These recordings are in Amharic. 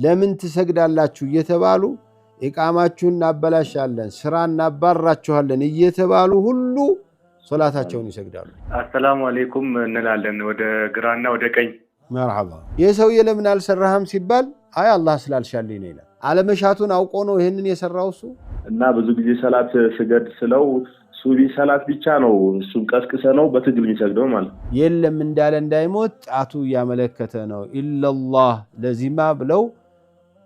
ለምን ትሰግዳላችሁ እየተባሉ ኢቃማችሁን እናበላሻለን ስራ እናባራችኋለን እየተባሉ ሁሉ ሶላታቸውን ይሰግዳሉ። አሰላሙ አለይኩም እንላለን ወደ ግራና ወደ ቀኝ። መርሐባ። የሰውዬ ለምን አልሰራህም ሲባል አይ አላህ ስላልሻልኝ ነው ይላል። አለመሻቱን አውቆ ነው ይሄንን የሰራው እሱ። እና ብዙ ጊዜ ሰላት ስገድ ስለው ሱቢ ሰላት ብቻ ነው እሱን ቀስቅሰ ነው በትግል የሚሰግደው ማለት የለም እንዳለ እንዳይሞት ጣቱ ያመለከተ ነው። ኢላላህ ለዚማ ብለው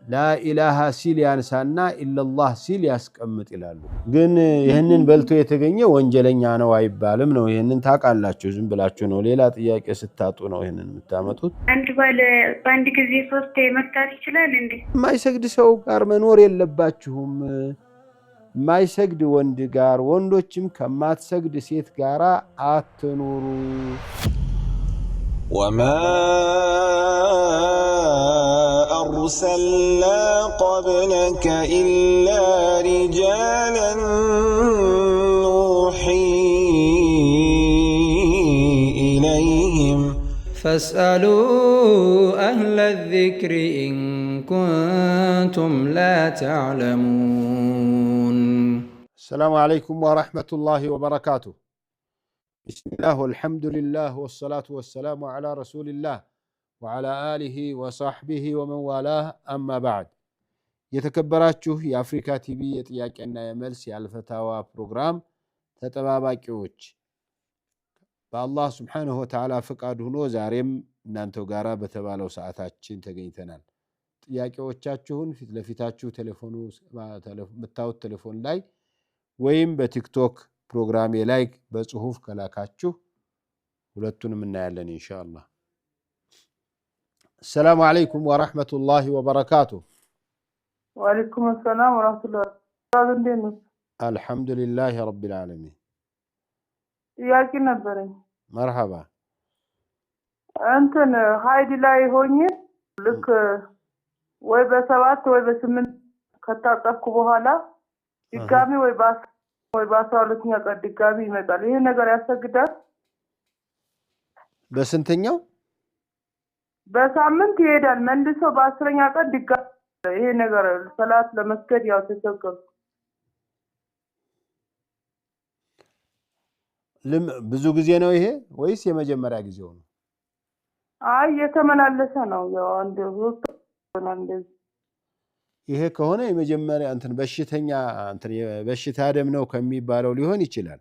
ላኢላሃ ሲል ያንሳና ኢላላህ ሲል ያስቀምጥ ይላሉ። ግን ይህንን በልቶ የተገኘ ወንጀለኛ ነው አይባልም ነው። ይህንን ታውቃላችሁ፣ ዝም ብላችሁ ነው ሌላ ጥያቄ ስታጡ ነው ይህንን የምታመጡት። አንድ ባለ በአንድ ጊዜ ሶስት መፍታት ይችላል እንዴ? የማይሰግድ ሰው ጋር መኖር የለባችሁም። የማይሰግድ ወንድ ጋር ወንዶችም ከማትሰግድ ሴት ጋር አትኑሩ። وما أرسلنا قبلك إلا رجالا نوحي إليهم فاسألوا أهل الذكر إن كنتم لا تعلمون. السلام عليكم ورحمة الله وبركاته. بسم الله والحمد لله والصلاة والسلام على رسول الله وعلى آله وصحبه ومن والاه أما بعد. يتكبراتشو يا أفريكا تي في يتياكينا يملس يا الفتاوى بروغرام تتباباكيوش بالله سبحانه وتعالى فقاد هنو زاريم نانتو غارا بتبالو ساعتاتشين تغينتنال ጥያቄዎቻችሁን ፊት ለፊታችሁ ቴሌፎኑ መታወት ቴሌፎን ላይ ወይም በቲክቶክ ፕሮግራሜ ላይ በጽሁፍ ከላካችሁ ሁለቱንም እናያለን ኢንሻአላህ። السلام عليكم ورحمة الله وبركاته. وعليكم السلام ورحمة الله وبركاته. الحمد لله رب العالمين. ጥያቄ ነበረኝ። مرحبا. እንትን ሃይድ ላይ ሆኜ ልክ ወይ በ7 ወይ በ8 ከታጠብኩ በኋላ ድጋሚ ወይ በ12ኛ ቀን ድጋሚ ይመጣል። ይሄ ነገር ያሰግዳል? በስንተኛው በሳምንት ይሄዳል መልሶ በ10ኛ ቀን ድጋሚ ይሄ ነገር ሰላት ለመስገድ ያው ተሰቀል ብዙ ጊዜ ነው ይሄ ወይስ የመጀመሪያ ጊዜው ነው? አይ የተመላለሰ ነው ያው አንድ ወቅት እንደዚህ። ይሄ ከሆነ የመጀመሪያ እንትን በሽተኛ እንትን በሽታ ደም ነው ከሚባለው ሊሆን ይችላል።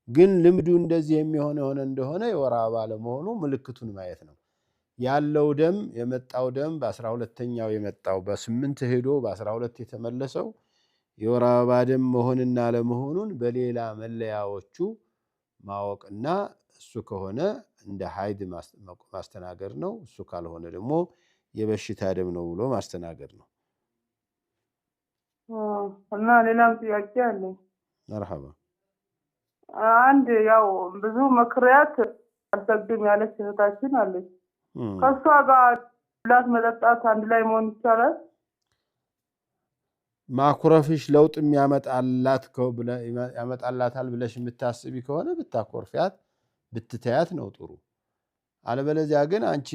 ግን ልምዱ እንደዚህ የሚሆን እንደሆነ የወር አበባ ለመሆኑ ምልክቱን ማየት ነው። ያለው ደም የመጣው ደም በ12ኛው የመጣው በ8 ሄዶ በ12 የተመለሰው የወር አበባ ደም መሆንና ለመሆኑን በሌላ መለያዎቹ ማወቅና እሱ ከሆነ እንደ ሃይድ ማስተናገድ ነው። እሱ ካልሆነ ደግሞ የበሽታ ደም ነው ብሎ ማስተናገድ ነው። እና ሌላም ጥያቄ አለ። مرحبا. አንድ ያው ብዙ መክሪያት አልሰግድም ያለች እህታችን አለች። ከሷ ጋር ብላት መጠጣት አንድ ላይ መሆን ይቻላል? ማኩረፍሽ ለውጥ ያመጣላታል ብለሽ የምታስቢ ከሆነ ብታኮርፊያት ብትተያት ነው ጥሩ። አለበለዚያ ግን አንቺ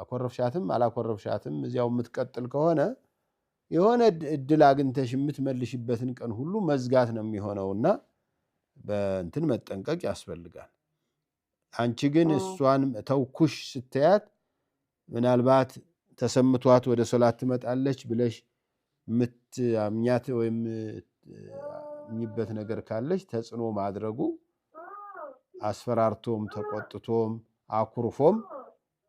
አኮረፍሻትም አላኮረፍሻትም እዚያው የምትቀጥል ከሆነ የሆነ እድል አግኝተሽ የምትመልሽበትን ቀን ሁሉ መዝጋት ነው የሚሆነውና በእንትን መጠንቀቅ ያስፈልጋል። አንቺ ግን እሷን ተውኩሽ ስትያት ምናልባት ተሰምቷት ወደ ሶላት ትመጣለች ብለሽ ምትአምኛት ወይም ምኝበት ነገር ካለች ተጽኖ ማድረጉ አስፈራርቶም ተቆጥቶም አኩርፎም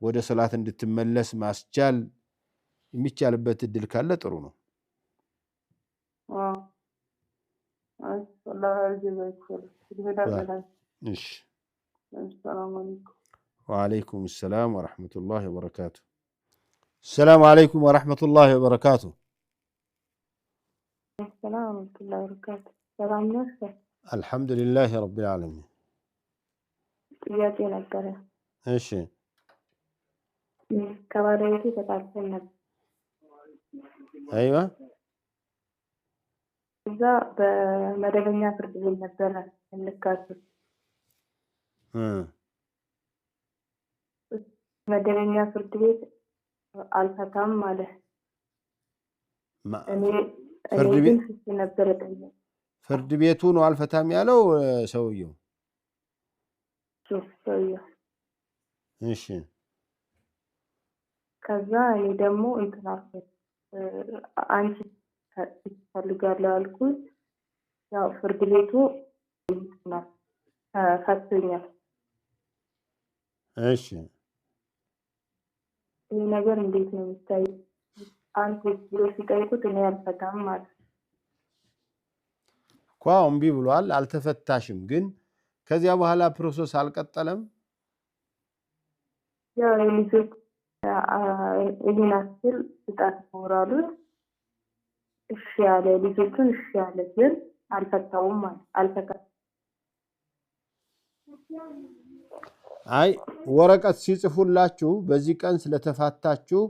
ወደ ሶላት እንድትመለስ ማስቻል የሚቻልበት እድል ካለ ጥሩ ነው። والله يجزاك خير. እሺ السلام عليكم. وعليكم السلام ورحمة الله وبركاته. السلام عليكم ورحمة الله وبركاته. السلام ورحمة الله وبركاته. سلام نفسك. الحمد لله رب العالمين. ጥያቄ ነበረ። እሺ ከባለቤቴ ተጣልተን ነበር። አይዋ እዛ በመደበኛ ፍርድ ቤት ነበረ እንካሰስ። መደበኛ ፍርድ ቤት አልፈታም ማለት እኔ ፍርድ ግን ቤት ፍቺ ነበር የጠየኩት። ፍርድ ቤቱ ነው አልፈታም ያለው ሰውየው። ሰውየው እሺ ከዛ እኔ ደግሞ እንትን አልኩት አንቺ ትፈልጋለህ አልኩት። ያው ፍርድ ቤቱ ፈቶኛል። እሺ ይህ ነገር እንዴት ነው የሚታየው? አንተ ብሎ ሲጠይቁት እኔ አልፈታም ማለት እኮ እምቢ ብሏል፣ አልተፈታሽም። ግን ከዚያ በኋላ ፕሮሰስ አልቀጠለም። ያው የልጆች ይህን አስል ስጣት ሞራሉት እሺ ያለ ልጆቹን እሺ ያለ ግን አልፈታውም ማለት አልፈታም። አይ ወረቀት ሲጽፉላችሁ በዚህ ቀን ስለተፋታችሁ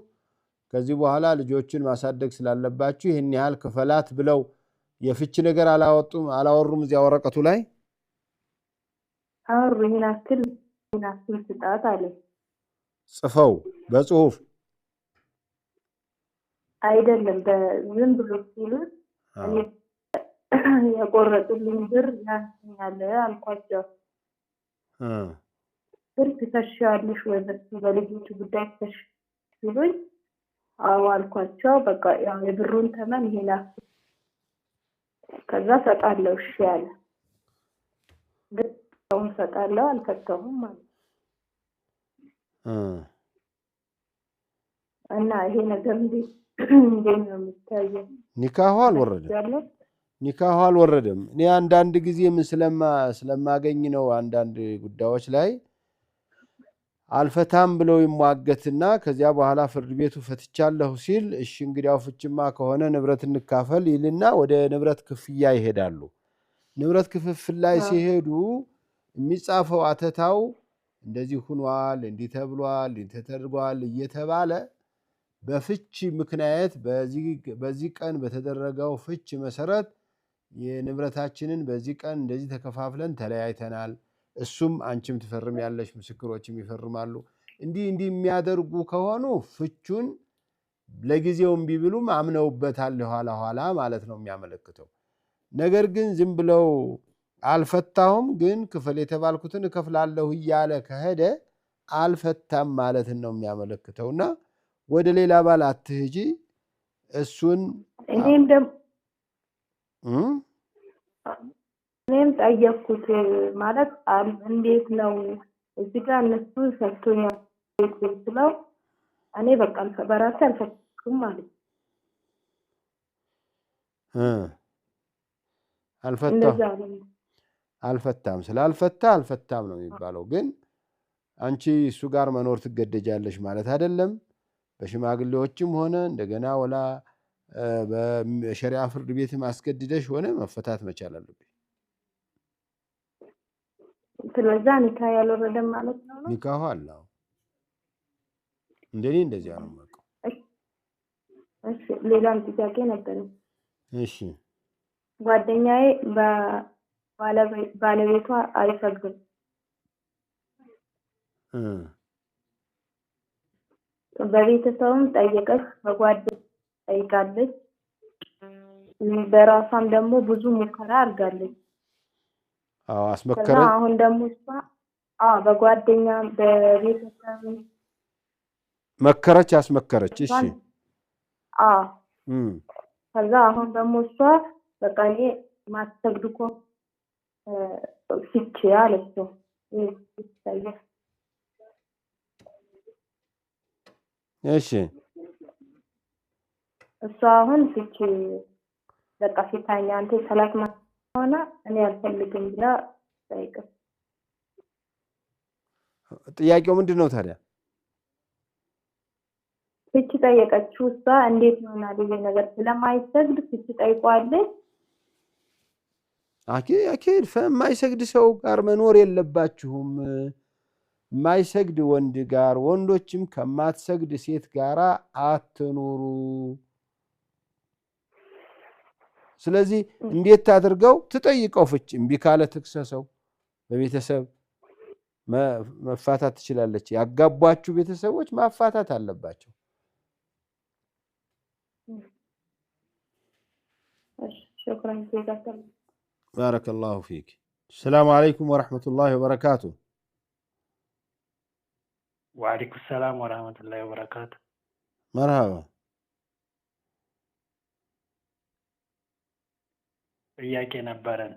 ከዚህ በኋላ ልጆችን ማሳደግ ስላለባችሁ ይሄን ያህል ክፈላት ብለው የፍቺ ነገር አላወሩም እዚያ ወረቀቱ ላይ አውሩ ይህን አስል ስጣት አለ ጽፈው በጽሁፍ አይደለም በዝም ብሎ ሲሉት እኔ የቆረጡልኝ ብር ያንሰኛል አልኳቸው። ብር ትፈሻለሽ ወይ በልጆቹ ጉዳይ ትፈሽ ሲሉኝ አዎ አልኳቸው። በቃ ያው የብሩን ተመን ይሄን ከዛ ሰጣለሁ እሺ ያለ ግን አሁን ሰጣለሁ አልፈታሁም ማለት እና ይሄ ነገር እንዴት ነው የሚታየው? ኒካሁ አልወረደም። እኔ አንዳንድ ጊዜ ምን ስለማገኝ ነው አንዳንድ ጉዳዮች ላይ አልፈታም ብለው ይሟገትና ከዚያ በኋላ ፍርድ ቤቱ ፈትቻለሁ ሲል እሺ እንግዲያው ፍችማ ከሆነ ንብረት እንካፈል ይልና ወደ ንብረት ክፍያ ይሄዳሉ። ንብረት ክፍፍል ላይ ሲሄዱ የሚጻፈው አተታው እንደዚህ ሆኗል፣ እንዲህ ተብሏል፣ እንዲህ ተደርጓል እየተባለ በፍቺ ምክንያት በዚህ ቀን በተደረገው ፍቺ መሰረት የንብረታችንን በዚህ ቀን እንደዚህ ተከፋፍለን ተለያይተናል፣ እሱም አንቺም ትፈርም ያለሽ ምስክሮችም ይፈርማሉ። እንዲህ የሚያደርጉ ከሆኑ ፍቹን ለጊዜውም ቢብሉም አምነውበታል ኋላ ማለት ነው የሚያመለክተው። ነገር ግን ዝም ብለው አልፈታሁም ግን ክፈል የተባልኩትን እከፍላለሁ እያለ ከሄደ አልፈታም ማለትን ነው የሚያመለክተውና ወደ ሌላ ባል አትሂጂ እሱን እኔም ጠየቅኩት ማለት እንዴት ነው እዚህ ጋር እነሱ ሰጥቶኛል ብለው እኔ በቃ በራሴ አልፈታኩም ማለት አልፈታም ስላልፈታ አልፈታም ነው የሚባለው። ግን አንቺ እሱ ጋር መኖር ትገደጃለሽ ማለት አይደለም። በሽማግሌዎችም ሆነ እንደገና ወላ በሸሪዓ ፍርድ ቤት ማስገድደሽ ሆነ መፈታት መቻል አለብሽ። ስለዛ ኒካህ ያልወረደም ማለት ነው። ኒካሁ አለ እንደኔ እንደዚያ ነው የማውቀው። እሺ ሌላም ጥያቄ ነበር። እሺ ጓደኛዬ ባለቤቷ አይፈቅድም በቤተሰብም ጠየቀች፣ በጓደኛ ጠይቃለች፣ በራሷም ደግሞ ብዙ ሙከራ አድርጋለች። አስመከረ። አሁን ደግሞ እሷ በጓደኛ በቤተሰብ መከረች አስመከረች። እሺ ከዛ አሁን ደግሞ እሷ በቃ እኔ ማትሰግድ እኮ ፍቺ አለችው። እሺ እሷ አሁን ፍቺ በቃ ፊታኛ አንተ ሰላት ሆነ እኔ አልፈልግም ብላ ጠይቀች። ጥያቄው ምንድን ነው ታዲያ? ፍቺ ጠየቀችው። እሷ እንዴት ይሆናል ይሄ ነገር ስለማይሰግድ ፍቺ ጠይቋለች። አኪድ የማይሰግድ ሰው ጋር መኖር የለባችሁም። የማይሰግድ ወንድ ጋር ወንዶችም ከማትሰግድ ሴት ጋር አትኑሩ። ስለዚህ እንዴት አድርገው ትጠይቀው ፍቺ እምቢ ካለ ትክሰሰው። በቤተሰብ መፋታት ትችላለች። ያጋቧችሁ ቤተሰቦች ማፋታት አለባቸው። شكرا جزاك الله. بارك الله فيك. السلام عليكم ورحمة الله وبركاته. وعليكم السلام ورحمة الله وبركاته. مرحبا. ጥያቄ ነበረን።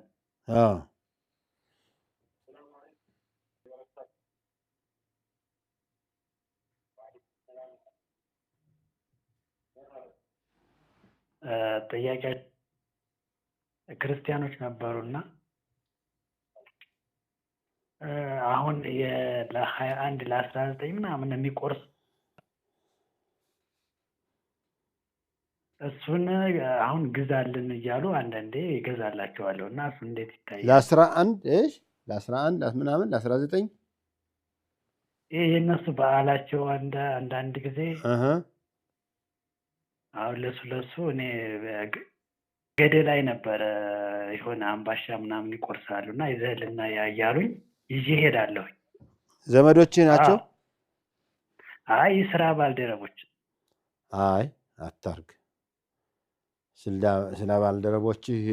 ጥያቄ ክርስቲያኖች ነበሩና አሁን ለ21 ለ19 ምናምን የሚቆርስ እሱን አሁን ግዛልን እያሉ አንዳንዴ ይገዛላቸዋለሁ እና እሱ እንዴት ይታያል? ለ11 እሺ ለ11 ምናምን ለ19 ይሄ የነሱ በዓላቸው አንዳንድ ጊዜ አሁን ለሱ እኔ ገደላይ ነበረ የሆነ አምባሻ ምናምን ይቆርሳሉ እና ይዘህልና ያያሉኝ ይዤ ሄዳለሁ። ዘመዶች ናቸው? አይ ስራ ባልደረቦች። አይ አታርግ። ስለ ባልደረቦችህ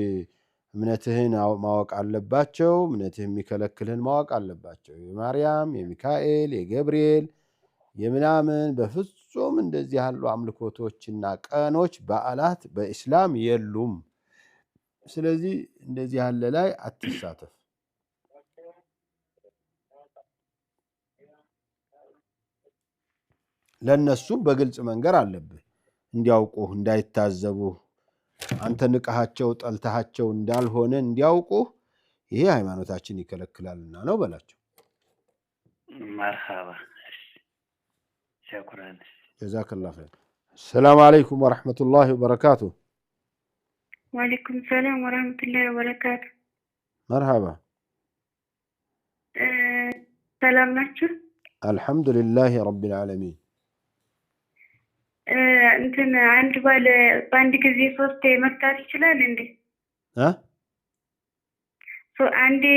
እምነትህን ማወቅ አለባቸው። እምነትህ የሚከለክልህን ማወቅ አለባቸው። የማርያም፣ የሚካኤል፣ የገብርኤል የምናምን በፍጹም እንደዚህ ያሉ አምልኮቶችና ቀኖች በዓላት በእስላም የሉም። ስለዚህ እንደዚህ ያለ ላይ አትሳተፍ። ለነሱም በግልጽ መንገር አለብህ እንዲያውቁህ፣ እንዳይታዘቡህ፣ አንተ ንቀሃቸው ጠልተሃቸው እንዳልሆነ እንዲያውቁህ ይሄ ሃይማኖታችን ይከለክላልና ነው በላቸው። مرحبا. شكرا. جزاك الله خير. السلام عليكم ورحمة الله وبركاته. وعليكم السلام ورحمة الله وبركاته. مرحبا. سلام ناتشو. الحمد لله رب العالمين. انتن عند باندك زي صوت مكتات يشلال عندي. ها؟ عندي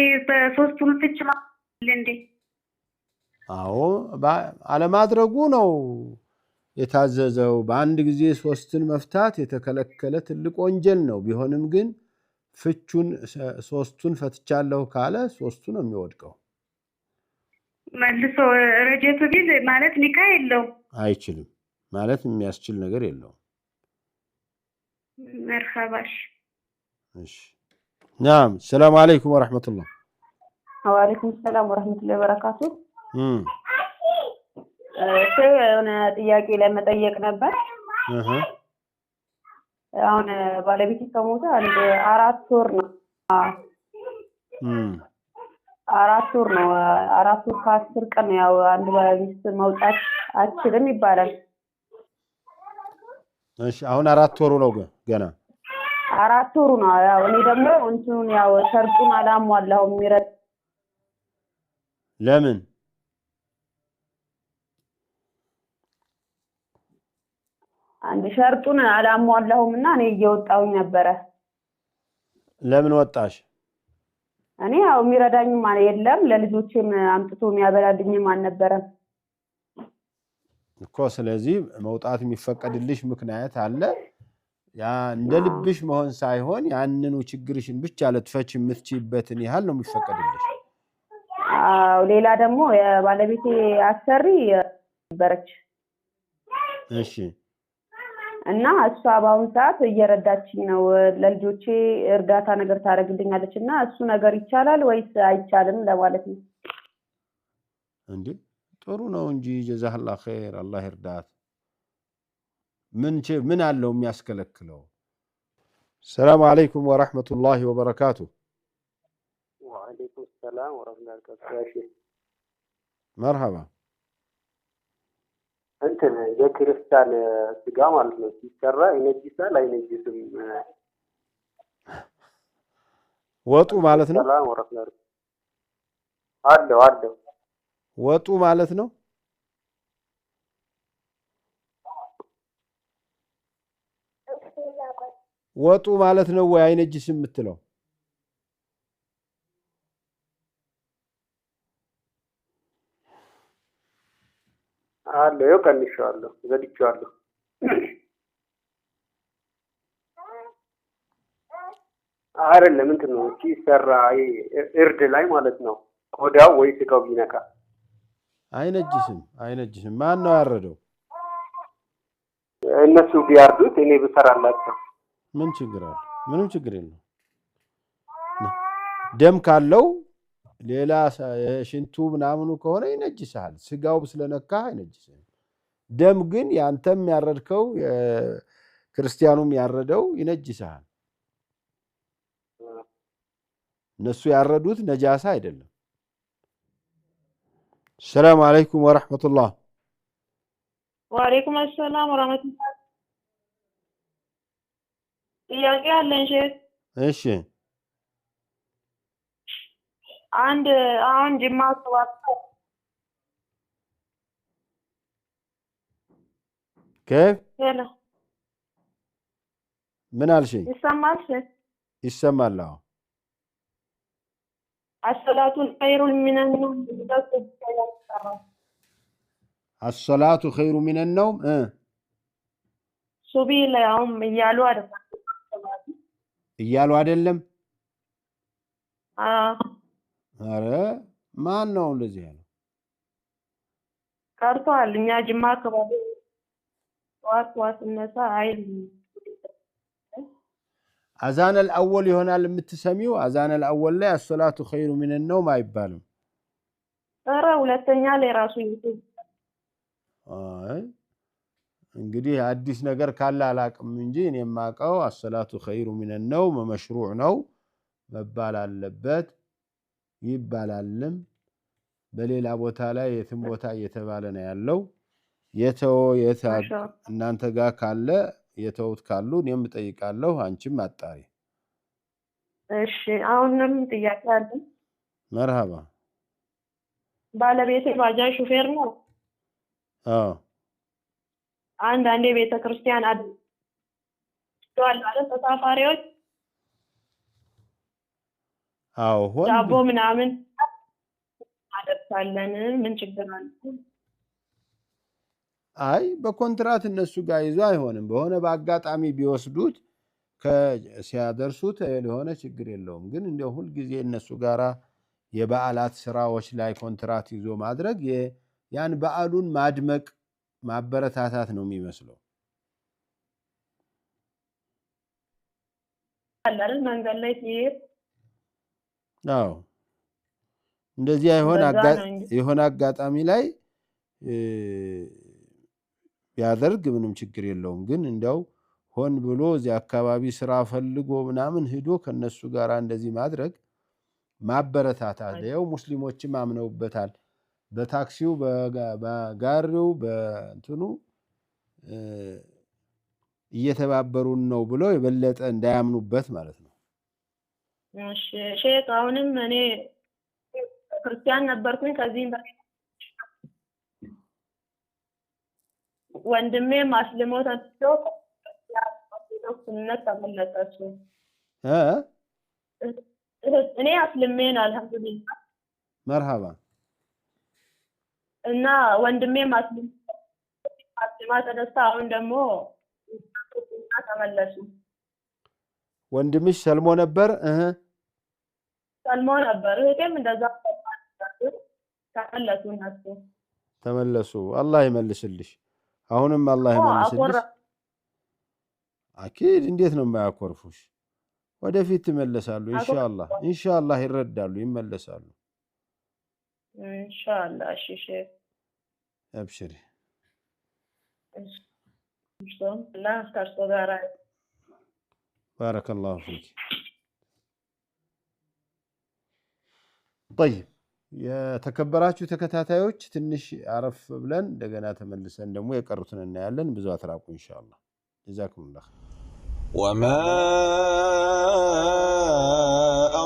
صوت مفتش عندي. አዎ አለማድረጉ ነው የታዘዘው። በአንድ ጊዜ ሶስትን መፍታት የተከለከለ ትልቅ ወንጀል ነው። ቢሆንም ግን ፍቹን ሶስቱን ፈትቻለሁ ካለ ሶስቱ ነው የሚወድቀው። መልሶ ረጀቱ ቢል ማለት ኒካ የለው አይችልም ማለት የሚያስችል ነገር የለው። መርሐባሽ። እሺ نعم السلام عليكم ورحمة الله. وعليكم السلام ورحمة الله وبركاته. እኔ ጥያቄ ለመጠየቅ ነበር። አሁን ባለቤቴ ከሞተ አንድ 4 ወር ነው። 4 ወር ነው። 4 ወር ከ10 ቀን ያው አንድ ባለቤት መውጣት አትችልም ይባላል። እሺ አሁን 4 ወሩ ነው ገና 4 ወሩ ነው። ያው እኔ ደግሞ እንትኑን ያው ሸርጡን አላሟላሁም ይረጥ ለምን አንድ ሸርጡን አላሟላሁምና እኔ እየወጣሁኝ ነበረ። ለምን ወጣሽ? እኔ ያው የሚረዳኝ ማለት የለም ለልጆቼም አምጥቶ የሚያበላልኝም አልነበረም እኮ። ስለዚህ መውጣት የሚፈቀድልሽ ምክንያት አለ። ያ እንደ ልብሽ መሆን ሳይሆን ያንኑ ችግርሽን ብቻ ለትፈች የምትችይበትን ያህል ነው የሚፈቀድልሽ። አዎ ሌላ ደግሞ የባለቤቴ አሰሪ ነበረች። እሺ እና እሷ በአሁን ሰዓት እየረዳችኝ ነው። ለልጆቼ እርዳታ ነገር ታደርግልኛለች እና እሱ ነገር ይቻላል ወይስ አይቻልም ለማለት ነው። እንዴ ጥሩ ነው እንጂ ጀዛህላ ኸይር አላህ ይርዳት። ምን አለው የሚያስከለክለው? ሰላም አለይኩም ወራህመቱላሂ ወበረካቱ። وعليكم السلام ورحمة الله وبركاته. مرحبا. انت يا كريستيان سجا ማለት ነው ሲሰራ ይነጅሳል አይነጅስም? ወጡ ማለት ነው። ሰላም ወራህመቱላሂ አለው ወጡ ማለት ነው። ወጡ ማለት ነው ወይ አይነጅስም የምትለው? አለው ቀንሻለሁ ዘድቻለሁ። አይደለም እንትን ነው ሲሰራ እርድ ላይ ማለት ነው ቆዳው ወይ ስጋው ቢነካ አይነጅስም ማን ነው ያረደው እነሱ ቢያርዱት እኔ ብሰራላቸው ምን ችግር አለ ምንም ችግር የለም ደም ካለው ሌላ ሽንቱ ምናምኑ ከሆነ ይነጅሳል ስጋው ስለነካ አይነጅስም ደም ግን ያንተም ያረድከው ክርስቲያኑም ያረደው ይነጅሳል እነሱ ያረዱት ነጃሳ አይደለም السلام عليكم ورحمة الله وعليكم السلام ورحمة الله ጥያቄ አለኝ ሼክ እሺ አሁን ጅማ አካባቢ كيف ሄሎ ምን አልሽኝ ይሰማል አዎ الصلاة خير من النوم الصلاة خير من النوم ሱቢ ለያውም እያሉ አይደለም አረ ማን ነው እንደዚህ ያለው ቀርቷል እኛ ጅማ አካባቢ ዋት ነሳ አይል أذان الأول يهونال المتسميو أذان الأول لا الصلاة خير من النوم አይባልም ኧረ ሁለተኛ ላይ ራሱ ይሁን እንግዲህ አዲስ ነገር ካለ አላቅም እንጂ እኔ ማቀው الصلاة خير من النوم مشروع ነው መባል አለበት ይባላልም በሌላ ቦታ ላይ የትም ቦታ እየተባለ ነው ያለው እናንተ ጋር ካለ የተውት ካሉ እኔም ጠይቃለሁ አንቺም አጣሪ እሺ አሁንም ጥያቄ አለ መርሃባ ባለቤቴ ባጃጅ ሹፌር ነው አንዳንዴ ቤተክርስቲያን ማለት ተሳፋሪዎች ዳቦ ምናምን አደርሳለን ምን ችግር አለ አይ በኮንትራት እነሱ ጋር ይዞ አይሆንም በሆነ በአጋጣሚ ቢወስዱት ከሲያደርሱት ለሆነ ችግር የለውም ግን እንደው ሁሉ ጊዜ እነሱ ጋራ የበዓላት ስራዎች ላይ ኮንትራት ይዞ ማድረግ ያን በዓሉን ማድመቅ ማበረታታት ነው የሚመስለው አላል መንገድ ላይ ሲሄድ አዎ እንደዚህ የሆነ አጋጣሚ ላይ ያደርግ ምንም ችግር የለውም ግን እንደው ሆን ብሎ እዚህ አካባቢ ስራ ፈልጎ ምናምን ሄዶ ከነሱ ጋር እንደዚህ ማድረግ ማበረታታት ነው ሙስሊሞችም አምነውበታል በታክሲው በጋሪው በእንትኑ እየተባበሩን ነው ብሎ የበለጠ እንዳያምኑበት ማለት ነው እሺ ሼክ አሁንም እኔ ክርስቲያን ነበርኩኝ ከዚህም ወንድሜ ማስልሞ ተጥቶ ሱነት ተመለጠች እኔ አስልሜን አልহামዱሊላህ መርሃባ እና ወንድሜ ማስልማ ተደስታ አሁን ደግሞ ተመለሱ ወንድምሽ ሰልሞ ነበር ሰልሞ ነበር እህቴም እንደዛ ተመለሱ አላህ ይመልስልሽ አሁንም አላህ ይመልስልሽ አኪድ እንዴት ነው የማያኮርፉሽ ወደፊት ይመለሳሉ ኢንሻአላህ ይረዳሉ ይመለሳሉ ኢንሻአላህ እሺ አብሽሪ لا ترصدارا بارك الله فيك طيب የተከበራችሁ ተከታታዮች ትንሽ አረፍ ብለን እንደገና ተመልሰን ደግሞ የቀሩትን እናያለን ብዙ አትራቁ ኢንሻአላህ جزاكم الله وما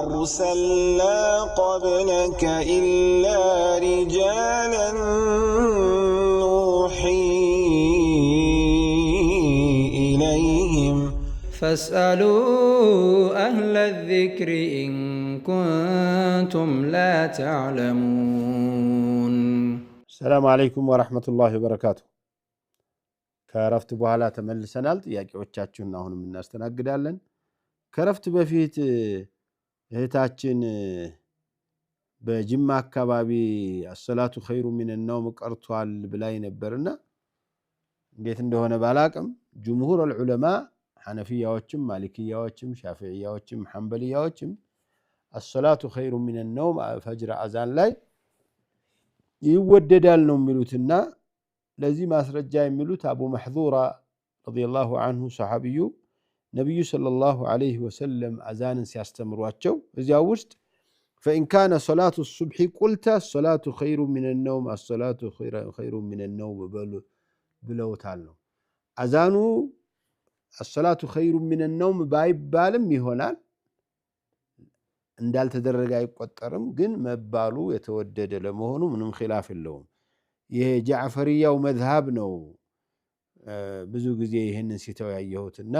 أرسلنا قبلك إلا رجالا نوحي إليهم فاسألوا أهل الذكر إن كنتم لا تعلمون. السلام عليكم ورحمة الله وبركاته. كرفت بحالة تملسنال ጥያቄዎቻችሁን አሁንም እናስተናግዳለን ከረፍት በፊት እህታችን በጅማ አካባቢ አሰላቱ ኸይሩ ሚነ ነውም ቀርቷል ብላይ ነበርና እንዴት እንደሆነ ባላቅም ጅምሁር العلماء ሐነፊያዎችም ማሊኪያዎችም ሻፊዒያዎችም ሐንበሊያዎችም አሰላቱ ኸይሩ ሚነ ነውም ፈጅር አዛን ላይ ይወደዳል ነው የሚሉትና ለዚህ ማስረጃ የሚሉት አቡ መሕዙራ ረዲየላሁ ዐንሁ ሰሐቢዩ ነብዩ ሰለላሁ ዐለይሂ ወሰለም አዛንን ሲያስተምሯቸው እዚያው ውስጥ فإن كان صلاة الصبح قلت الصلاة خير من النوم الصلاة خير من النوم ብለውታል ነው አዛኑ الصلاة خير من النوم ባይባልም ይሆናል እንዳልተደረገ አይቆጠርም ግን መባሉ የተወደደ ለመሆኑ ምንም ኺላፍ የለውም ይሄ ጃዕፈሪያው መዝሐብ ነው ብዙ ጊዜ ይሄንን ሲተው ያየሁትና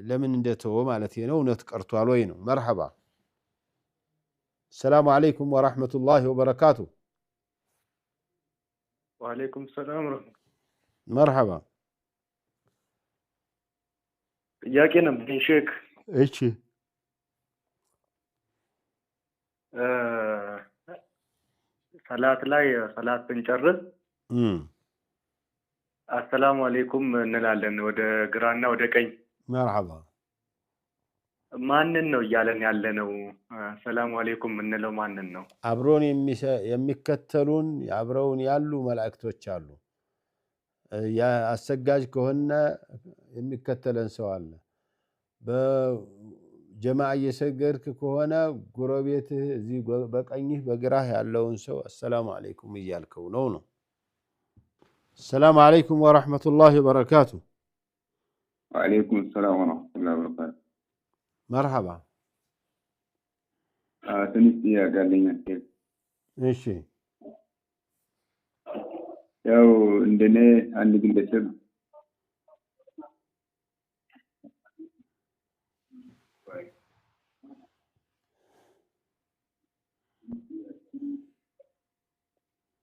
ለምን እንደተወ ማለት ነው እውነት ቀርቷል ወይ ነው መርሐባ السلام عليكم ورحمة الله وبركاته وعليكم السلام ورحمة مرحبا ጥያቄ ነበር ሼክ እሺ ሰላት ላይ ሰላት ብንጨርስ አሰላሙ አለይኩም እንላለን ወደ ግራና ወደ ቀኝ مرحبا ማንን ነው እያለን ያለነው ሰላም አለይኩም እንለው ማንን ነው አብሮን የሚከተሉን አብረውን ያሉ መላእክቶች አሉ ያ አሰጋጅ ከሆነ የሚከተለን ሰው አለ በጀማዓ እየሰገድክ ከሆነ ጎረቤትህ እዚህ በቀኝህ በግራህ ያለውን ሰው አሰላሙ አለይኩም እያልከው ነው السلام عليكم ورحمة الله وبركاته وعليكم السلام ورحمة الله وبركاته مرحبا ትንሽ ጥያቄ አለኝ እሺ ያው እንደኔ አንድ ግለሰብ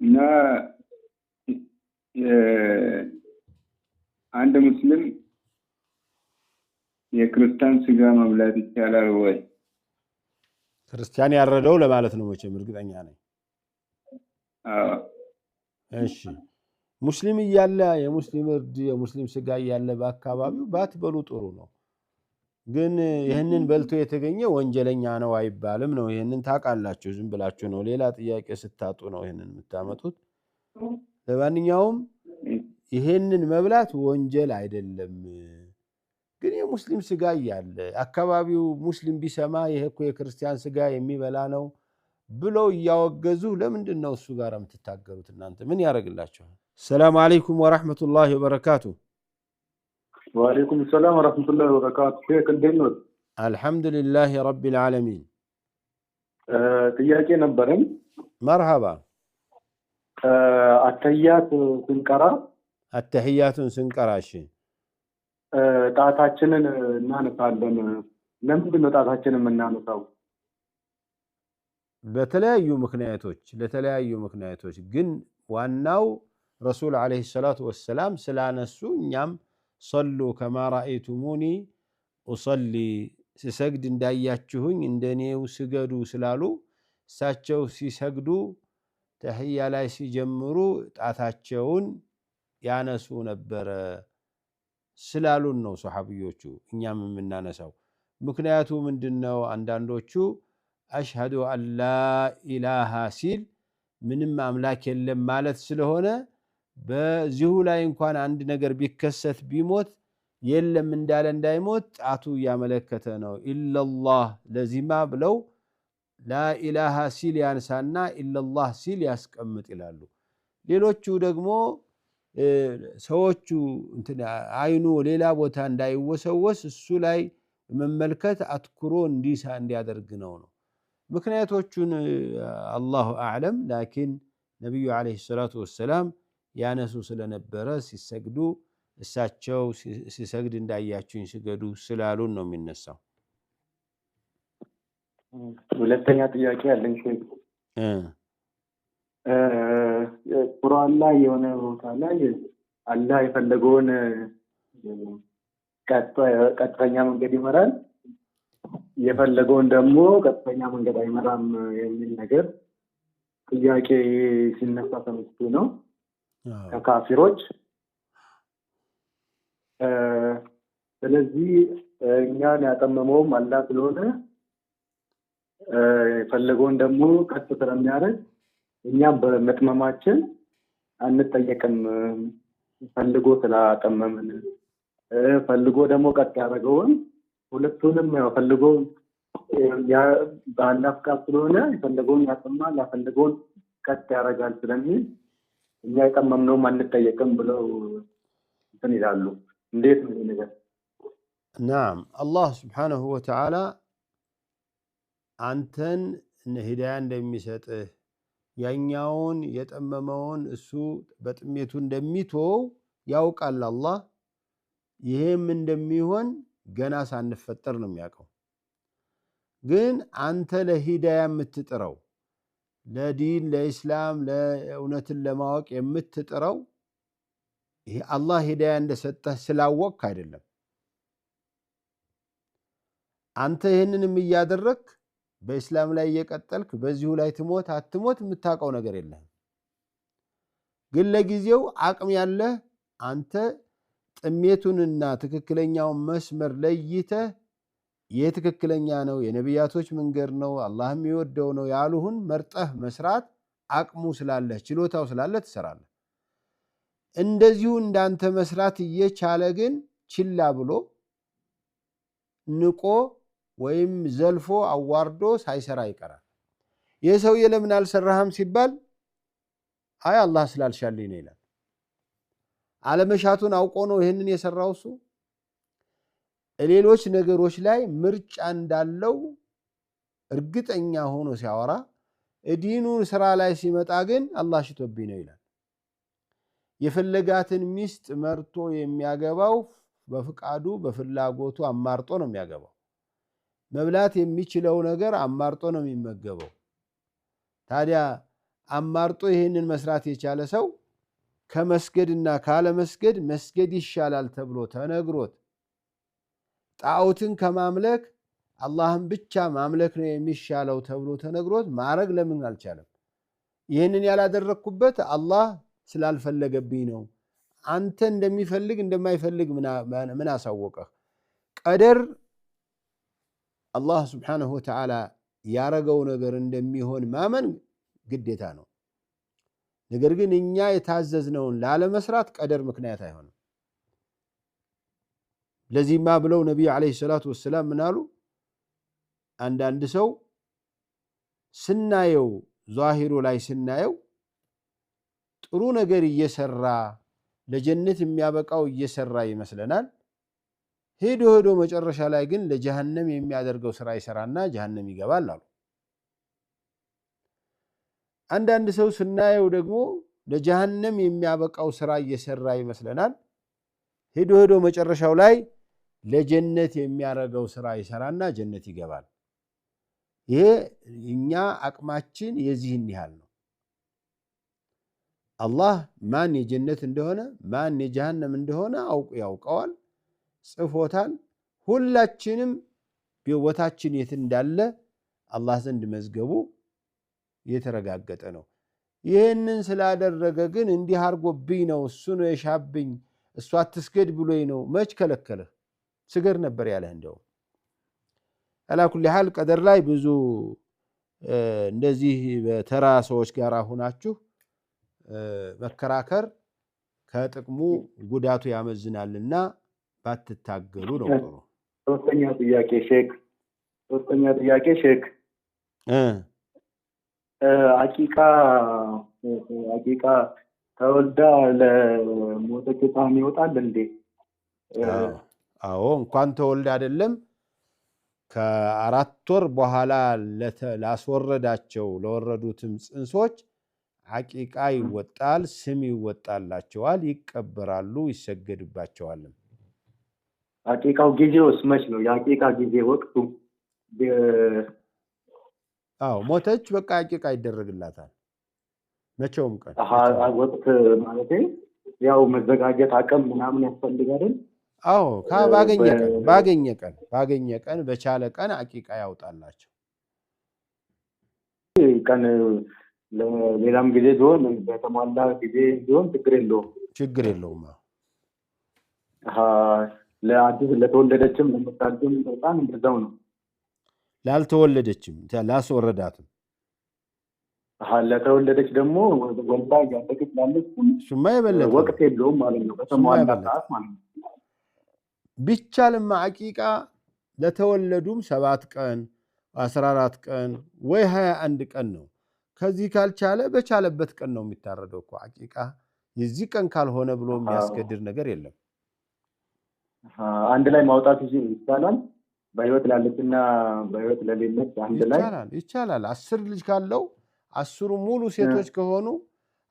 እና አንድ ሙስሊም የክርስቲያን ስጋ መብላት ይቻላል ወይ ክርስቲያን ያረደው ለማለት ነው መቼም እርግጠኛ ነኝ እሺ ሙስሊም ይያለ የሙስሊም እርድ የሙስሊም ስጋ ይያለ በአካባቢው ባትበሉ ጥሩ ነው ግን ይሄንን በልቶ የተገኘ ወንጀለኛ ነው አይባልም ነው ይሄንን ታቃላችሁ ዝም ብላችሁ ነው ሌላ ጥያቄ ስታጡ ነው ይሄንን የምታመጡት ለማንኛውም ይሄንን መብላት ወንጀል አይደለም ግን የሙስሊም ስጋ ይያለ አካባቢው ሙስሊም ቢሰማ ይሄ እኮ የክርስቲያን ስጋ የሚበላ ነው ብሎ ያወገዙ ለምንድን ነው እሱ ጋር የምትታገሩት እናንተ ምን ያረጋግላችኋል السلام عليكم ورحمة الله وبركاته وعليكم السلام ورحمة الله وبركاته كيف الدنيا الحمد لله رب العالمين ጥያቄ ነበረኝ مرحبا التحيات ስንቀራ እሺ ጣታችንን እናነሳለን ለምንድን ነው ጣታችንን የምናነሳው ለተለያዩ ምክንያቶች ግን ዋናው ረሱል አለይሂ ሰላቱ ወሰላም ስላነሱ እኛም صلوا كما رأيتموني أصلي ሲሰግድ እንዳያችሁኝ እንደኔው ስገዱ ስላሉ እሳቸው ሲሰግዱ ተህያ ላይ ሲጀምሩ ጣታቸውን ያነሱ ነበር ስላሉን ነው ሱሐቢዮቹ እኛም የምናነሳው ምክንያቱ ምንድነው አንዳንዶቹ አሽሃዱ አላ ኢላሃ ሲል ምንም አምላክ የለም ማለት ስለሆነ በዚሁ ላይ እንኳን አንድ ነገር ቢከሰት ቢሞት የለም እንዳለ እንዳይሞት ጣቱ ያመለከተ ነው ኢላላህ ለዚማ ብለው ላ ኢላሃ ሲል ያንሳና ኢላላህ ሲል ያስቀምጥ ይላሉ ሌሎቹ ደግሞ ሰዎቹ አይኑ ሌላ ቦታ እንዳይወሰወስ እሱ ላይ መመልከት አትኩሮ እንዲያደርግ ነው ምክንያቶቹን አላሁ አዕለም ላኪን ነብዩ አለይሂ ሰላቱ ወሰላም ያነሱ ስለነበረ ሲሰግዱ እሳቸው ሲሰግድ እንዳያችሁኝ ስገዱ ስላሉን ነው የሚነሳው ሁለተኛ ጥያቄ አለኝ ቁርአን ላይ የሆነ ቦታ ላይ አላህ የፈለገውን ቀጥተኛ መንገድ ይመራል፣ የፈለገውን ደግሞ ቀጥተኛ መንገድ አይመራም የሚል ነገር ጥያቄ ሲነሳ ተነስቶ ነው ከካፊሮች። ስለዚህ እኛን ያጠመመውም አላህ ስለሆነ የፈለገውን ደግሞ ቀጥ ስለሚያደርግ እኛም በመጥመማችን አንጠየቅም። ፈልጎ ስላጠመመን ፈልጎ ደግሞ ቀጥ ያደረገውን ሁለቱንም ያው ፈልጎ በአላህ ፍቃድ ስለሆነ የፈለገውን ያጠማል፣ ያፈለገውን ቀጥ ያደርጋል ስለሚል እኛ የጠመምነውም አንጠየቅም ብለው እንትን ይላሉ። እንዴት ነው ነገር? نعم الله سبحانه وتعالى አንተን ሂዳያ እንደሚሰጥህ ያኛውን የጠመመውን እሱ በጥሜቱ እንደሚተው ያውቃል አላህ። ይሄም እንደሚሆን ገና ሳንፈጠር ነው የሚያውቀው። ግን አንተ ለሂዳያ የምትጥረው ለዲን ለኢስላም ለእውነትን ለማወቅ የምትጥረው ይሄ አላህ ሂዳያ እንደሰጠህ ስላወቅክ አይደለም። አንተ ይህንንም እያደረክ በእስላም ላይ እየቀጠልክ በዚሁ ላይ ትሞት አትሞት የምታውቀው ነገር የለም። ግን ለጊዜው አቅም ያለህ አንተ ጥሜቱንና ትክክለኛውን መስመር ለይተህ የትክክለኛ ነው የነቢያቶች መንገድ ነው አላህ የሚወደው ነው ያሉህን መርጠህ መስራት አቅሙ ስላለህ ችሎታው ስላለህ ትሰራለህ። እንደዚሁ እንዳንተ መስራት እየቻለ ግን ችላ ብሎ ንቆ ወይም ዘልፎ አዋርዶ ሳይሰራ ይቀራል። ይህ ሰውዬ ለምን አልሰራህም ሲባል አይ አላህ ስላልሻልኝ ነው ይላል። አለመሻቱን አውቆ ነው ይህንን የሰራው። እሱ ሌሎች ነገሮች ላይ ምርጫ እንዳለው እርግጠኛ ሆኖ ሲያወራ ዲኑ ስራ ላይ ሲመጣ ግን አላህ ሽቶብኝ ነው ይላል። የፈለጋትን ሚስት መርቶ የሚያገባው በፍቃዱ በፍላጎቱ አማርጦ ነው የሚያገባው። መብላት የሚችለው ነገር አማርጦ ነው የሚመገበው። ታዲያ አማርጦ ይህንን መስራት የቻለ ሰው ከመስገድና ካለመስገድ መስገድ ይሻላል ተብሎ ተነግሮት ጣዖትን ከማምለክ አላህን ብቻ ማምለክ ነው የሚሻለው ተብሎ ተነግሮት ማረግ ለምን አልቻለም? ይህንን ያላደረኩበት አላህ ስላልፈለገብኝ ነው። አንተ እንደሚፈልግ እንደማይፈልግ ምን አሳወቀህ? ቀደር አላህ ስብሓነሁ ወተዓላ ያረገው ነገር እንደሚሆን ማመን ግዴታ ነው። ነገር ግን እኛ የታዘዝነውን ላለመስራት ቀደር ምክንያት አይሆንም። ለዚህማ ብለው ነቢዩ ዓለይሂ ሰላቱ ወሰላም ምን አሉ? አንዳንድ ሰው ስናየው ዛሂሩ ላይ ስናየው ጥሩ ነገር እየሰራ ለጀነት የሚያበቃው እየሰራ ይመስለናል። ሄዶ ሄዶ መጨረሻ ላይ ግን ለጀሃነም የሚያደርገው ስራ ይሰራና ጀሃነም ይገባል አሉ። አንዳንድ ሰው ስናየው ደግሞ ለጀሃነም የሚያበቃው ስራ እየሰራ ይመስለናል። ሄዶ ሄዶ መጨረሻው ላይ ለጀነት የሚያደርገው ስራ ይሰራና ጀነት ይገባል። ይሄ እኛ አቅማችን የዚህን ያህል ነው። አላህ ማን የጀነት እንደሆነ ማን የጀሃነም እንደሆነ ያውቀዋል፣ ጽፎታል። ሁላችንም ቦታችን የት እንዳለ አላህ ዘንድ መዝገቡ የተረጋገጠ ነው። ይህንን ስላደረገ ግን እንዲህ አርጎብኝ ነው እሱ ነው የሻብኝ እሱ አትስገድ ብሎኝ ነው መች ከለከለህ? ስገድ ነበር ያለህ። እንደው አላ ኩሊ ሐል ቀደር ላይ ብዙ እንደዚህ በተራ ሰዎች ጋር ሆናችሁ መከራከር ከጥቅሙ ጉዳቱ ያመዝናልና ባትታገሉ ነው ጥሩ። ሶስተኛ ጥያቄ ሼክ አቂቃ ተወልዳ ለሞተች ሕፃን ይወጣል እንዴ? አዎ እንኳን ተወልዳ አይደለም ከ4 ወር በኋላ ላስወረዳቸው ለወረዱትም ጽንሶች አቂቃ ይወጣል፣ ስም ይወጣላቸዋል፣ ይቀበራሉ፣ ይሰገድባቸዋል። አቂቃው ጊዜውስ መች ነው? የአቂቃ ጊዜ ወቅቱ? አዎ ሞተች በቃ አቂቃ ይደረግላታል። መቼውም ቀን ወቅት ማለት ያው መዘጋጀት አቅም ምናምን ያስፈልጋል። አዎ ባገኘ ቀን በቻለ ቀን አቂቃ ያውጣላቸው ቀን ለሌላም ጊዜ ቢሆን በተሟላ ጊዜ ቢሆን ችግር የለውም ለአዲስ ለተወለደችም ለምታድም በጣም እንደዛው ነው ላልተወለደችም ላስወረዳትም ለተወለደች ደግሞ ወልዳ ያደገች ያለች ሱማ የበለጠ ወቅት የለውም ማለት ነው በተሟላ ሰዓት ማለት ነው ቢቻልም አቂቃ ለተወለዱም 7 ቀን 14 ቀን ወይ 21 ቀን ነው ከዚህ ካልቻለ በቻለበት ቀን ነው የሚታረደው እኮ አቂቃ የዚህ ቀን ካልሆነ ብሎ የሚያስገድድ ነገር የለም አንድ ላይ ማውጣት ይችላል በህይወት ላለችና በህይወት ለሌለች አንድ ላይ ይቻላል 10 ልጅ ካለው 10 ሙሉ ሴቶች ከሆኑ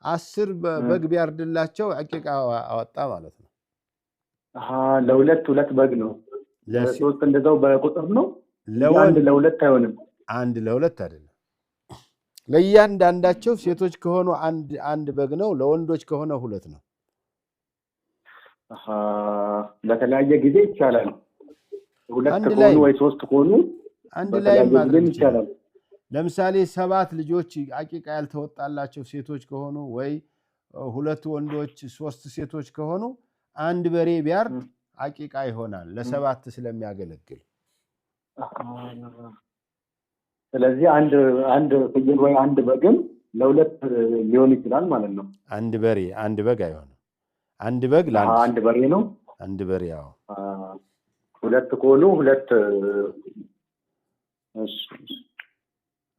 10 በግ ቢያርድላቸው አቂቃ አወጣ ማለት ነው ለሁለት በግ ነው ለሶስት እንደዛው በቁጥር ነው ለአንድ ለሁለት አይሆንም አንድ ለሁለት አይደለም ለእያንዳንዳቸው ሴቶች ከሆኑ አንድ በግ ነው ለወንዶች ከሆነ 2 ነው ለተለያየ ጊዜ ይቻላል 2 ከሆኑ ወይ 3 ከሆኑ አንድ ላይ ማድረግ ይቻላል ለምሳሌ 7 ልጆች አቂቃ ያልተወጣላቸው ሴቶች ከሆኑ ወይ 2 ወንዶች 3 ሴቶች ከሆኑ አንድ በሬ ቢያርድ አቂቃ ይሆናል ለ7 ስለሚያገለግል ስለዚህ አንድ ፍየል ወይ አንድ በግም ለሁለት ሊሆን ይችላል ማለት ነው አንድ በሬ አንድ በግ አይሆንም አንድ በግ አንድ በሬ ነው አንድ በሬ ያው 2 ከሆኑ 2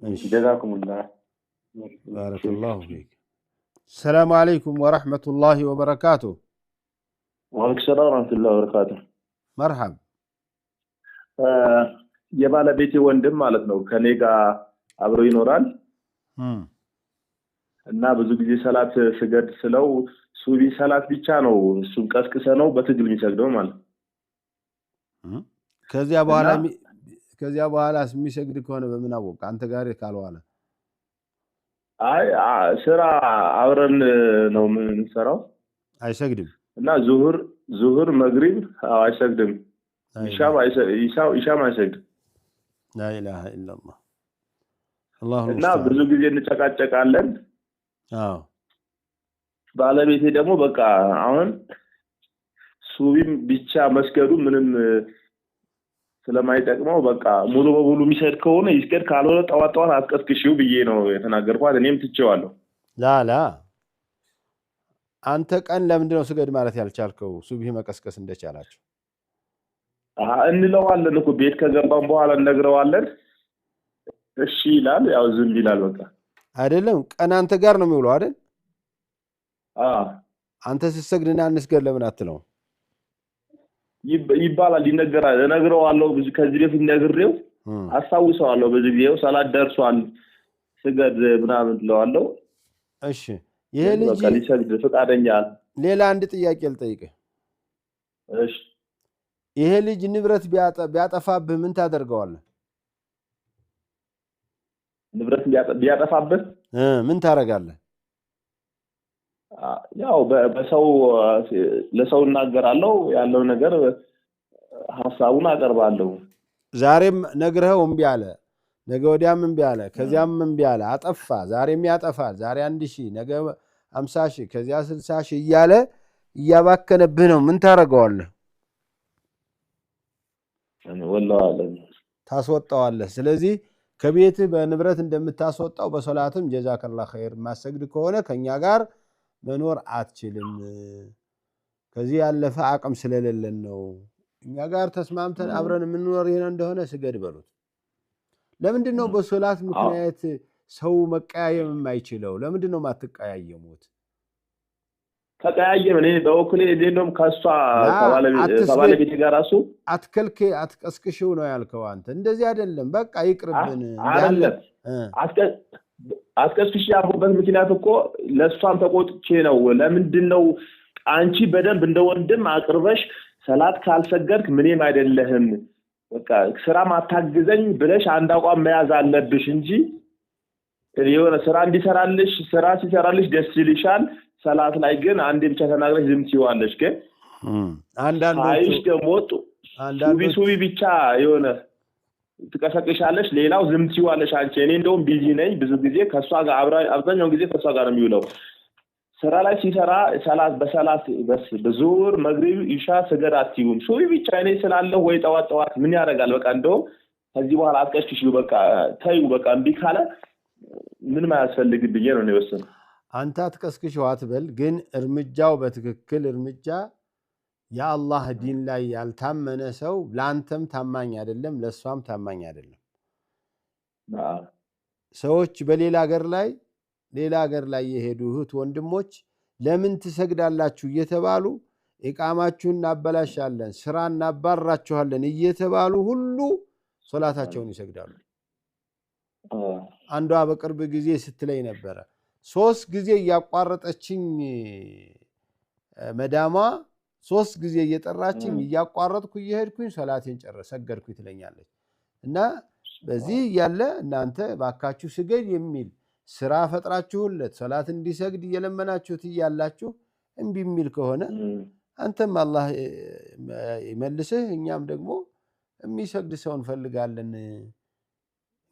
እሺ ጀዛኩሙላህ ባረከላሁ ፊክ السلام عليكم ورحمة الله وبركاته وعليكم السلام ورحمة الله وبركاته مرحب የባለቤቴ ወንድም ማለት ነው ከኔ ጋር አብሮ ይኖራል እና ብዙ ጊዜ ሰላት ስገድ ስለው ሱቢ ሰላት ብቻ ነው እሱን ቀስቅሰ ነው በትግል የሚሰግደው ማለት ከዚያ በኋላ የሚሰግድ ከሆነ በምን አወቅ አንተ ጋር ካልዋለ አይ ስራ አብረን ነው የምንሰራው አይሰግድም እና ዙሁር መግሪብ አይሰግድም ኢሻም አይሰግድም لا اله الا الله الله እና ብዙ ጊዜ እንጨቃጨቃለን ባለቤቴ ደግሞ በቃ አሁን ሱቢም ብቻ መስገዱ ምንም ስለማይጠቅመው በቃ ሙሉ በሙሉ የሚሰድ ከሆነ ይስገድ ካልሆነ ጠዋት አስቀስቅሽው ብዬ ነው የተናገርኳት እኔም ትቼዋለሁ ላ አንተ ቀን ለምንድነው ስገድ ማለት ያልቻልከው ሱቢ መቀስቀስ እንደቻላችሁ እንለዋለን እኮ ቤት ከገባን በኋላ እንነግረዋለን እሺ ይላል ያው ዝም ይላል በቃ አይደለም ቀን አንተ ጋር ነው የሚውለው አይደል አንተ ስትሰግድና እንስገድ ለምን አትለው ይባላል ይነገራል እነግረዋለሁ ከዚህ በፊት ነግሬው አሳውሰዋለሁ በዚህ ጊዜው ሰላት ደርሷል ስገድ ምናምን ትለዋለሁ እሺ ይሄ ልጅ በቃ ሊሰግድ ፈቃደኛ ሌላ አንድ ጥያቄ ልጠይቅህ እሺ ይሄ ልጅ ንብረት ቢያጠፋብህ ምን ታደርገዋለህ ንብረት ቢያጠፋብህ ምን ታረጋለህ ያው በሰው ለሰው እናገራለሁ ያለው ነገር ሐሳቡን አቀርባለሁ ዛሬም ነግረው እምቢ አለ ነገ ወዲያም እምቢ አለ ከዚያም እምቢ አለ አጠፋ ዛሬም ያጠፋል ዛሬ 1000 ነገ 50000 ከዚያ 60000 እያለ እያባከነብህ ነው ምን ታረጋዋለህ ወላሂ ታስወጣዋለህ ስለዚህ ከቤት በንብረት እንደምታስወጣው በሶላትም ጀዛከላህ ኸይር ማሰግድ ከሆነ ከኛ ጋር መኖር አትችልም ከዚህ ያለፈ አቅም ስለሌለን ነው እኛ ጋር ተስማምተን አብረን የምንኖር ይሄን እንደሆነ ስገድ በሉት ለምንድነው በሶላት ምክንያት ሰው መቀያየም የማይችለው ለምንድነው ማትቀያየሙት ተቀያየም እኔ በወክሌ እንደም ካሷ ከባለቤቴ ጋር ራሱ አትቀስቅሽው ነው ያልከው አንተ እንደዚህ አይደለም በቃ ይቅርብን አይደለም አስቀስቅሽ ያልኩበት ምክንያት እኮ ለሷም ተቆጥቼ ነው ለምንድነው አንቺ በደንብ እንደወንድም አቅርበሽ ሰላት ካልሰገድክ ምንም አይደለህም በቃ ስራ ማታግዘኝ ብለሽ አንድ አቋም መያዝ አለብሽ እንጂ የሆነ ስራ እንዲሰራልሽ ስራ ሲሰራልሽ ደስ ይልሻል ሰላት ላይ ግን አንዴ ብቻ ተናግረሽ ዝም ትይዋለሽ ግን ሳይሽ ደግሞ ሱቢ ብቻ የሆነ ትቀሰቅሻለሽ፣ ሌላው ዝም ትይዋለሽ አንቺ። እኔ እንደውም ቢዚ ነኝ ብዙ ጊዜ ከሷ ጋር አብዛኛው ጊዜ ከሷ ጋር ነው የሚውለው። ስራ ላይ ሲሰራ በሰላት በዙር መግሪብ ኢሻ ስገድ አትይውም። ሱቢ ብቻ እኔ ስላለው ወይ ጠዋት ምን ያደርጋል በቃ እንደውም ከዚህ በኋላ አትቀሽሽው በቃ ታዩ በቃ እምቢ ካለ ምንም አያስፈልግም ብዬ ነው የወሰንኩት። አንተ አትቀስቅሽው አትበል፣ ግን እርምጃው በትክክል እርምጃ የአላህ ዲን ላይ ያልታመነ ሰው ላንተም ታማኝ አይደለም፣ ለሷም ታማኝ አይደለም። ሰዎች በሌላ ሀገር ላይ የሄዱ እህት ወንድሞች ለምን ትሰግዳላችሁ እየተባሉ ኢቃማችሁን እናበላሻለን፣ ስራ እናባራችኋለን እየተባሉ ሁሉ ሶላታቸውን ይሰግዳሉ። አንዷ በቅርብ ጊዜ ስትለይ ነበረ 3 ጊዜ እያቋረጠችኝ መዳሟ 3 ጊዜ እየጠራችኝ እያቋረጥኩ እየሄድኩኝ ሶላቴን ሰገድኩኝ ትለኛለች። እና በዚህ ያለ እናንተ ባካችሁ ስገድ የሚል ስራ ፈጥራችሁለት ሶላት እንዲሰግድ እየለመናችሁት እያላችሁ እምቢ የሚል ከሆነ አንተም አላህ ይመልስህ፣ እኛም ደግሞ የሚሰግድ ሰው እንፈልጋለን።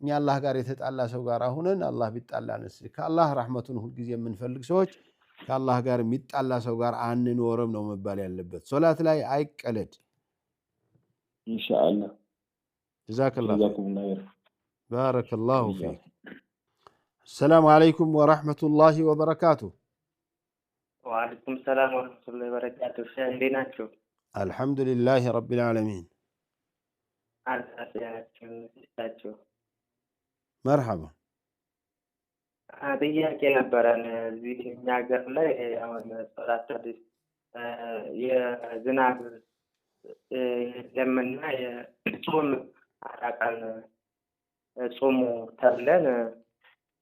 እኛ አላህ ጋር የተጣላ ሰው ጋር አሁነን አላህ ቢጣላንስ? ከአላህ ረሕመቱን ሁልጊዜ የምንፈልግ ሰዎች ከአላህ ጋር የሚጣላ ሰው ጋር አንኖርም ነው መባል ያለበት። ሶላት ላይ አይቀለድ። ኢንሻአላህ ጀዛከላሁ ባረከላሁ ፊክ። السلام عليكم ورحمة الله وبركاته. وعليكم السلام ورحمة الله وبركاته. شاهديناتشو الحمد لله رب العالمين. مرحبا. هذه كنا بران زي ناقر لا أو صلاة يزناب لما يصوم على كان صومو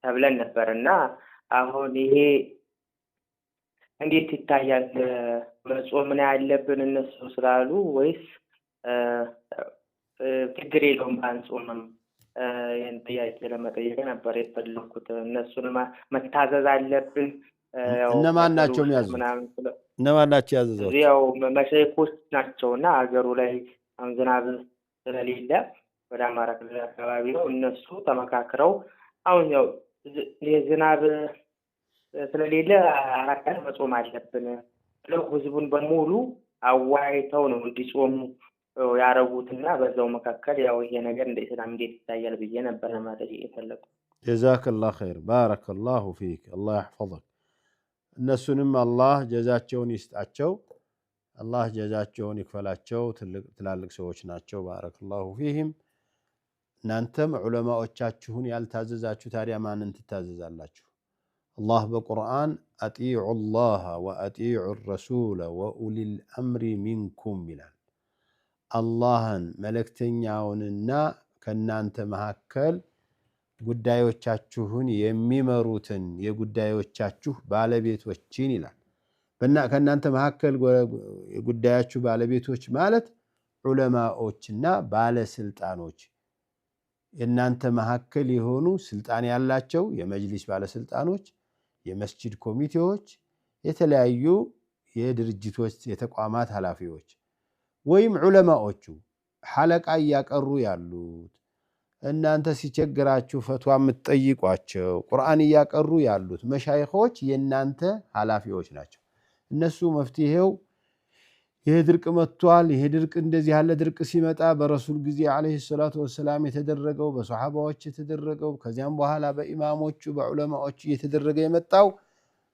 ተብለን ነበርና አሁን ይሄ እንዴት ይታያል? መጾም ነው ያለብን እነሱ ስላሉ ወይስ ችግር የለውም ባንጾምም? ይሄን ጥያቄ ለመጠየቅ ነበር የፈለኩት። እነሱን መታዘዝ አለብን? እነማን ናቸው የሚያዙት? እነማን ናቸው ያዘዙት? ያው መሸይኮች ናቸውና ሀገሩ ላይ አሁን ዝናብ ስለሌለ ወደ አማራ ክልል አካባቢ ነው። እነሱ ተመካክረው አሁን ያው የዝናብ ስለሌለ 4 ቀን መጾም አለብን ብለው ህዝቡን በሙሉ አዋይተው ነው እንዲጾሙ ያረጉትና በዛው መካከል ያው ይሄ ነገር እንደ እስላም እንዴት ይታያል ብዬ ነበር ለማጠየቅ የፈለኩት። ጀዛከላሁ ኸይር ባረከላሁ ፊክ አላህ ይحفظك። እነሱንም አላህ ጀዛቸውን ይስጣቸው፣ አላህ ጀዛቸውን ይክፈላቸው። ትላልቅ ሰዎች ናቸው። ባረከላሁ ፊህም። እናንተም ዑለማዎቻችሁን ያልታዘዛችሁ ታዲያ ማንን ትታዘዛላችሁ? አላህ በቁርአን አጢዑ ላህ ወአጢዑ ረሱለ ወኡሊል አምሪ ሚንኩም ይላል። አላህን መልእክተኛውንና ከእናንተ መካከል ጉዳዮቻችሁን የሚመሩትን የጉዳዮቻችሁ ባለቤቶችን ይላል። ከእናንተ መካከል የጉዳያችሁ ባለቤቶች ማለት ዑለማዎችና ባለስልጣኖች፣ የእናንተ መካከል የሆኑ ስልጣን ያላቸው የመጅሊስ ባለስልጣኖች፣ የመስጂድ ኮሚቴዎች፣ የተለያዩ የድርጅቶች የተቋማት ኃላፊዎች ወይም ዑለማዎቹ ሐለቃ እያቀሩ ያሉት እናንተ ሲቸግራችሁ ፈትዋ የምትጠይቋቸው ቁርአን እያቀሩ ያሉት መሻይኾች የእናንተ ኃላፊዎች ናቸው። እነሱ መፍትሄው ይሄ ድርቅ መጥቷል፣ ይሄ ድርቅ እንደዚህ ያለ ድርቅ ሲመጣ በረሱል ጊዜ አለይሂ ሰላቱ ወሰላም የተደረገው በሷሐባዎች የተደረገው ከዚያም በኋላ በኢማሞቹ በዑለማዎቹ እየተደረገ የመጣው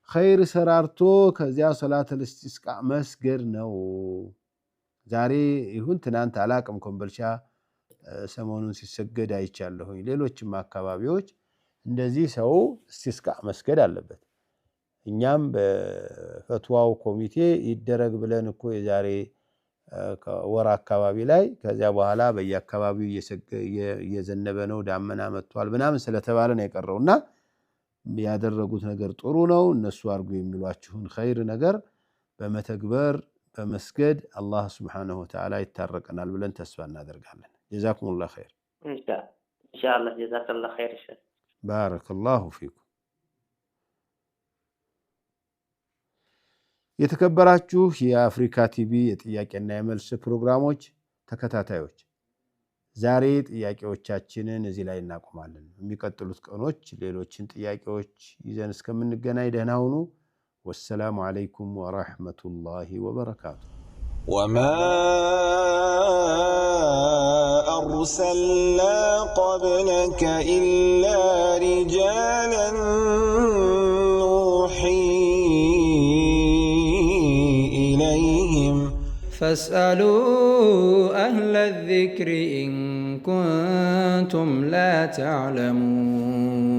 ኸይር ሰራርቶ ከዚያ ሶላተል ኢስቲስቃ መስገድ ነው። ዛሬ ይሁን ትናንት አላቅም ኮምቦልቻ ሰሞኑን ሲሰገድ አይቻለሁኝ። ሌሎችም አካባቢዎች እንደዚህ ሰው ኢስቲስቃ መስገድ አለበት። እኛም በፈትዋው ኮሚቴ ይደረግ ብለን እኮ የዛሬ ወር አካባቢ ላይ ከዚያ በኋላ በየአካባቢው እየዘነበ ነው ዳመና መጥቷል ምናምን ስለተባለ ነው የቀረውና ያደረጉት ነገር ጥሩ ነው። እነሱ አርጉ የሚሏችሁን ኸይር ነገር በመተግበር በመስገድ አላህ ሱብሓነሁ ወተዓላ ይታረቀናል ብለን ተስፋ እናደርጋለን። ጀዛኩሙላህ ኸይር። ኢንሻአላህ ጀዛከላህ ኸይር። ባረከላሁ ፊኩም። የተከበራችሁ የአፍሪካ ቲቪ የጥያቄና የመልስ ፕሮግራሞች ተከታታዮች ዛሬ ጥያቄዎቻችንን እዚህ ላይ እናቆማለን። የሚቀጥሉት ቀኖች ሌሎችን ጥያቄዎች ይዘን እስከምንገናኝ ደህና ሁኑ። والسلام عليكم ورحمة الله وبركاته. وما أرسلنا قبلك إلا رجالا نوحي إليهم فاسألوا أهل الذكر إن كنتم لا تعلمون.